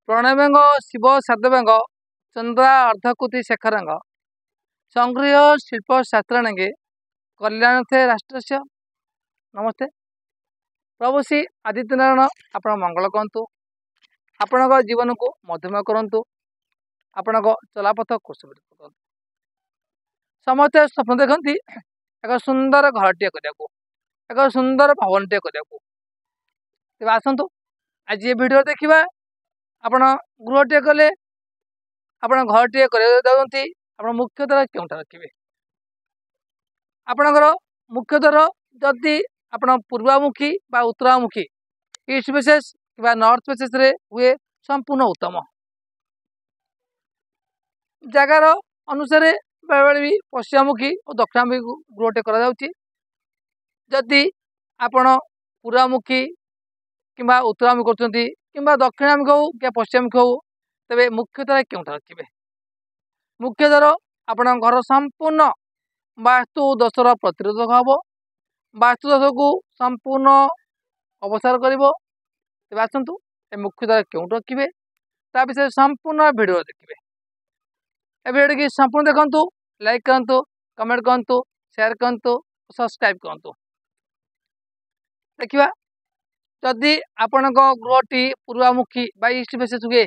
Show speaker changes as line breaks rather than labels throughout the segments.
प्रणयव्यंग शिव शारदव्यंग चंद्रा अर्धकुति शेखरंग संगृह शिल्प शास्त्राणगे कल्याणथे राष्ट्रस्य नमस्ते। प्रभु श्री आदित्यनारायण आपण मंगल कहतु, आपण जीवन को मधुमय करूँ, आपण चलापथ कुशल करूँ। समस्ते स्वप्न देखती एक सुंदर घरटे करने, एक सुंदर भवनटे करने। आसतु आज ये वीडियो देखा आपण गृहटे कले आपण घरटे करते मुख्यतः क्यों रखिए आपणकर मुख्यतः जदि आपण पूर्वामुखी बा उत्तरामुखी ईस्ट फेसेस कि नॉर्थ फेसेस रे हुए संपूर्ण उत्तम जगार अनुसार बेले बेले भी पश्चिममुखी और दक्षिणामुखी गृहटे करी आपण पूर्वामुखी कि उत्तरामुखी कर दक्षिणामुखी हो कि पश्चिममुखी हो तेरे मुख्यतः क्यों रखिए मुख्यतः आपण घर संपूर्ण वास्तु दोषर प्रतिरोधक हम वास्तु दोष को संपूर्ण अवसार कर आसतु मुख्यतः क्यों रखिए ता विषय संपूर्ण वीडियो देखिए। ए वीडियो की संपूर्ण देखु, लाइक करूँ, कमेंट करूँ, शेयर करूँ, सब्सक्राइब करूँ। देखा जदि आपण गृहटी पूर्वामुखी बा ईस्ट फेसेस हुए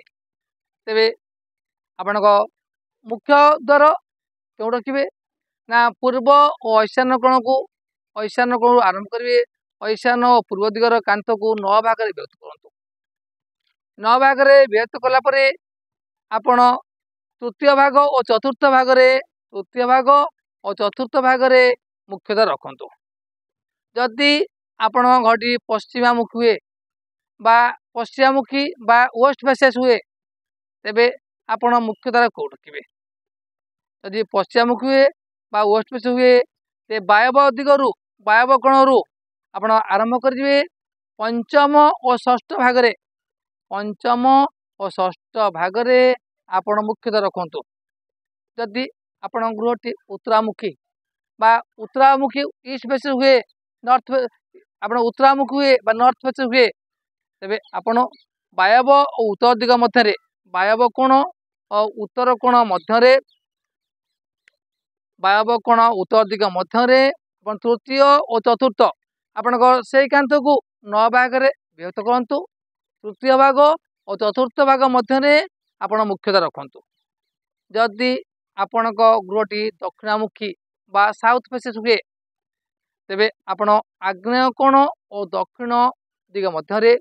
तेरे आपण मुख्य द्वार क्यों रखिए ना पूर्व और ईशान्य कोण आरंभ करेंगे। ईशान्य और पूर्व दिगर कांथ को 9 भाग में विभक्त करूँ। 9 भाग में विभक्त कलापर आपण तृतीय भाग और चतुर्थ भाग में मुख्यतः रखु। जदि आपण घरटी पश्चिमामुखी हुए बा पश्चिमामुखी बा वेस्ट फेसेस हुए तेबे आपण मुख्यतः कौन रखिए जदि पश्चिमामुखी हुए बा वेस्ट फेसेस हुए ते वायव्य दिगरु वायव्य कोणरू आपण आरंभ करेंगे। पंचम और षष्ठ भाग में आपण मुख्यतः रखु। जदि आपण गृहटी उत्तरामुखी बा उत्तरामुखी ईस्ट फेसेस हुए नॉर्थ आपण उत्तरामुखी हुए बा नॉर्थ फेसेस हुए तेबे आपण वायव्य और उत्तर दिग मध्य वायव्य कोण और उत्तर कोण मध्य वायव्य कोण उत्तर दिग मध्य तृतीय और चतुर्थ आपण से कांथ को 9 भाग में विभक्त करूँ। तृतीय भाग और चतुर्थ भाग मध्य आपण मुख्यतः रखु। जदि आपण गृहटी दक्षिणामुखी बा साउथ फेसेस हुए तेबे आपण आग्नेय कोण और दक्षिण दिग मध्य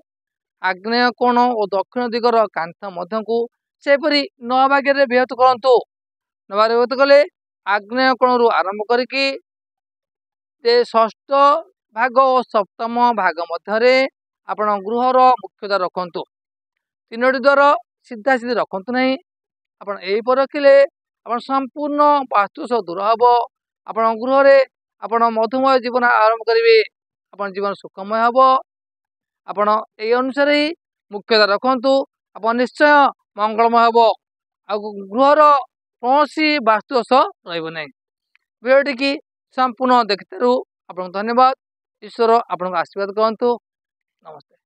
आग्नेय कोण और दक्षिण दिगर कांथ मध्य को सेपरी 9 भाग में विभक्त करूँ। 9 भाग विभक्त कले आग्नेय कोण आरंभ करिकी षष्ठ भाग और सप्तम भाग मध्य आपण गृहर मुख्यतः रखु। 3टी द्वार सीधा सीधी रखु नहीं। आपण यहीपर रखिले आपण संपूर्ण वास्तुदोष दूर हम। आपण गृह आपण मधुमय जीवन आरंभ करेंगे, आपण जीवन सुखमय हम। आपण यही अनुसार ही मुख्यतः रखु, आपण निश्चय मंगलमय हम। आ गृहर कौन वास्तुदोष रही। वीडियो की संपूर्ण देखिथारू आपको धन्यवाद। ईश्वर आपको आशीर्वाद करंतु। नमस्ते।